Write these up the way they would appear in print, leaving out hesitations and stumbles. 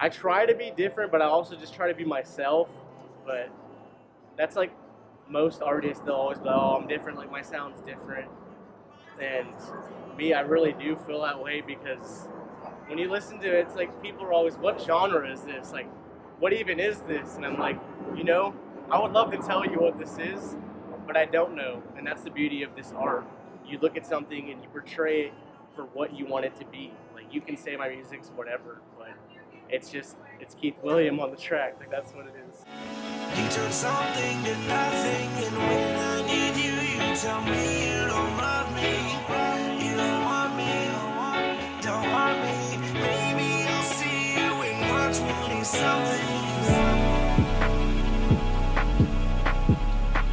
I try to be different, but I also just try to be myself. But that's like most artists, they'll always be like, oh, I'm different, like my sound's different. And me, I really do feel that way because when you listen to it, it's like people are always, what genre is this? Like, what even is this? And I'm like, you know, I would love to tell you what this is, but I don't know. And that's the beauty of this art. You look at something and you portray it for what you want it to be. Like, you can say my music's whatever, but it's Keith William on the track. Like, that's what it is. You turn something to nothing, and when I need you, you tell me you don't love me. You don't want me, don't want me. Maybe I'll see you when we're 20-something.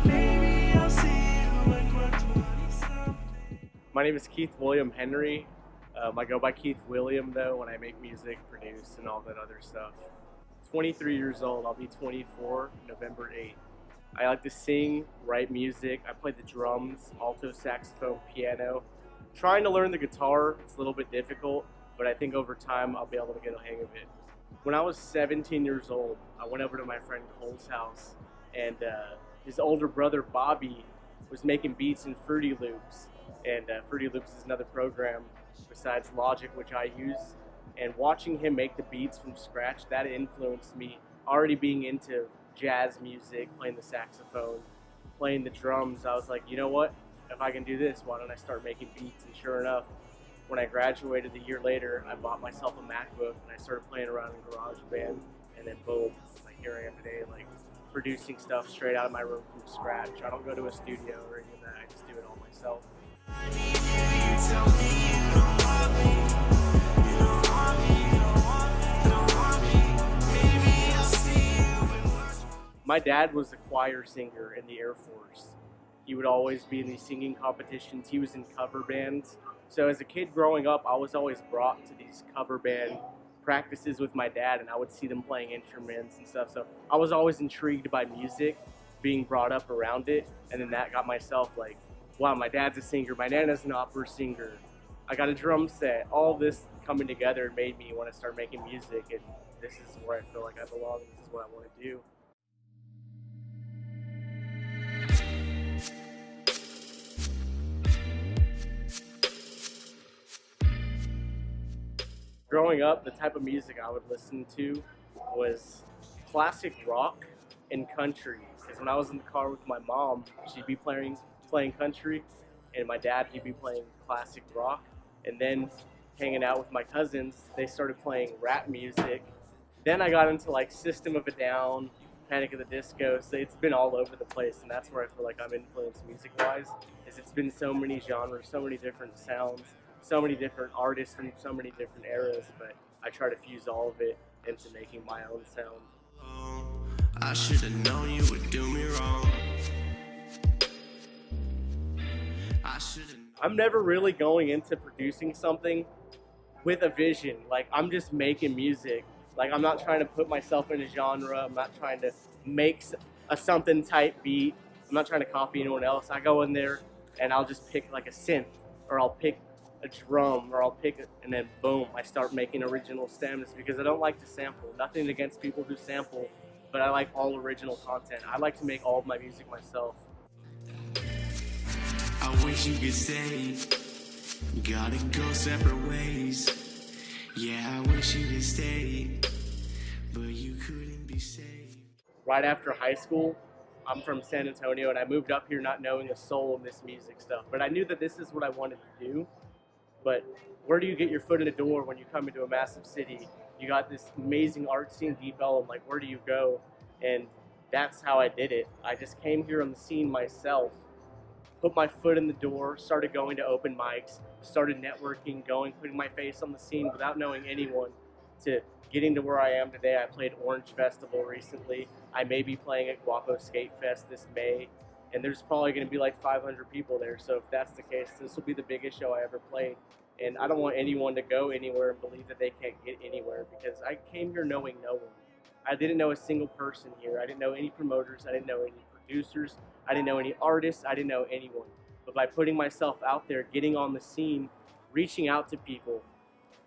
Maybe I'll see you when we're 20-something. My name is Keith William Henry. I go by Keith William though when I make music, produce, and all that other stuff. 23 years old. I'll be 24 November 8th. I like to sing, write music. I play the drums, alto saxophone, piano. Trying to learn the guitar, it's a little bit difficult, but I think over time I'll be able to get a hang of it. When I was 17 years old, I went over to my friend Cole's house, and his older brother Bobby was making beats in Fruity Loops. And Fruity Loops is another program besides Logic, which I use. And watching him make the beats from scratch, that influenced me. Already being into jazz music, playing the saxophone, playing the drums, I was like, you know what? If I can do this, why don't I start making beats? And sure enough, when I graduated a year later, I bought myself a MacBook and I started playing around in GarageBand. And then boom, like here I am today, like producing stuff straight out of my room from scratch. I don't go to a studio or any of that. I just do it all myself. My dad was a choir singer in the Air Force. He would always be in these singing competitions. He was in cover bands. So as a kid growing up, I was always brought to these cover band practices with my dad, and I would see them playing instruments and stuff. So I was always intrigued by music, being brought up around it, and then that got myself like, wow, my dad's a singer, my nana's an opera singer, I got a drum set. All this coming together made me want to start making music, and this is where I feel like I belong. This is what I want to do. Growing up, the type of music I would listen to was classic rock and country. Because when I was in the car with my mom, she'd be playing country, and my dad, he'd be playing classic rock. And then hanging out with my cousins, they started playing rap music. Then I got into like System of a Down, Panic at the Disco. So it's been all over the place, and that's where I feel like I'm influenced music-wise. Is it's been so many genres, so many different sounds, so many different artists from so many different eras, but I try to fuse all of it into making my own sound. I should have known you would do me wrong. I'm never really going into producing something with a vision. Like, I'm just making music. Like, I'm not trying to put myself in a genre. I'm not trying to make a something type beat. I'm not trying to copy anyone else. I go in there and I'll just pick like a synth, or I'll pick a drum, or I'll pick it, and then boom, I start making original stems because I don't like to sample. Nothing against people who sample, but I like all original content. I like to make all of my music myself. I wish you could stay. Gotta go separate ways. Yeah, I wish you could stay, but you couldn't be saved. Right after high school, I'm from San Antonio, and I moved up here not knowing a soul in this music stuff. But I knew that this is what I wanted to do. But where do you get your foot in the door when you come into a massive city? You got this amazing art scene, Deep Ellum, like where do you go? And that's how I did it. I just came here on the scene myself, put my foot in the door, started going to open mics, started networking, putting my face on the scene without knowing anyone, to getting to where I am today. I played Orange Festival recently. I may be playing at Guapo Skate Fest this May, and there's probably going to be like 500 people there. So if that's the case, this will be the biggest show I ever played. And I don't want anyone to go anywhere and believe that they can't get anywhere, because I came here knowing no one. I didn't know a single person here. I didn't know any promoters. I didn't know any producers. I didn't know any artists. I didn't know anyone. But by putting myself out there, getting on the scene, reaching out to people,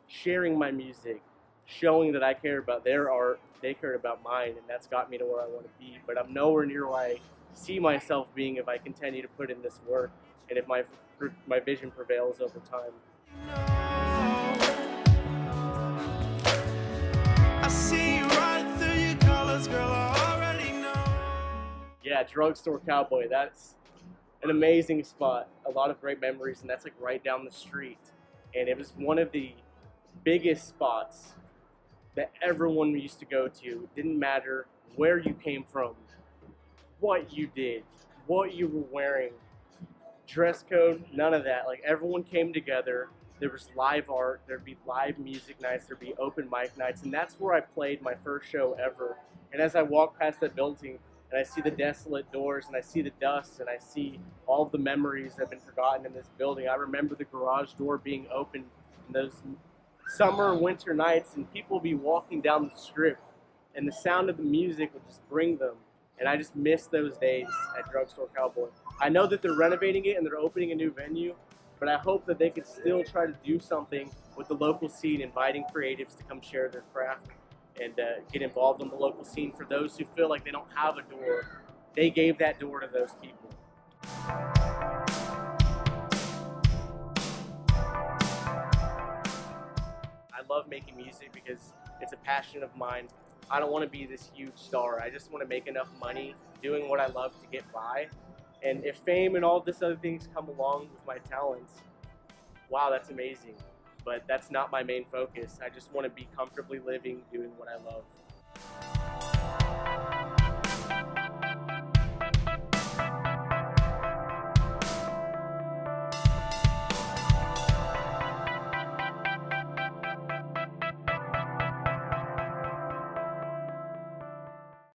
sharing my music, showing that I care about their art, they cared about mine, and that's got me to where I want to be. But I'm nowhere near where I see myself being if I continue to put in this work and if my vision prevails over time. I see right through your colors, girl, I already know. Yeah, Drugstore Cowboy, that's an amazing spot. A lot of great memories, and that's like right down the street. And it was one of the biggest spots that everyone used to go to. It didn't matter where you came from, what you did, what you were wearing, dress code, none of that. Like everyone came together. There was live art, there'd be live music nights, there'd be open mic nights, and that's where I played my first show ever. And as I walk past that building and I see the desolate doors and I see the dust and I see all of the memories that have been forgotten in this building, I remember the garage door being open in those summer, winter nights, and people would be walking down the strip and the sound of the music would just bring them. And I just miss those days at Drugstore Cowboy. I know that they're renovating it and they're opening a new venue, but I hope that they could still try to do something with the local scene, inviting creatives to come share their craft and get involved in the local scene. For those who feel like they don't have a door, they gave that door to those people. I love making music because it's a passion of mine. I don't want to be this huge star. I just want to make enough money doing what I love to get by. And if fame and all this other things come along with my talents, wow, that's amazing. But that's not my main focus. I just want to be comfortably living doing what I love.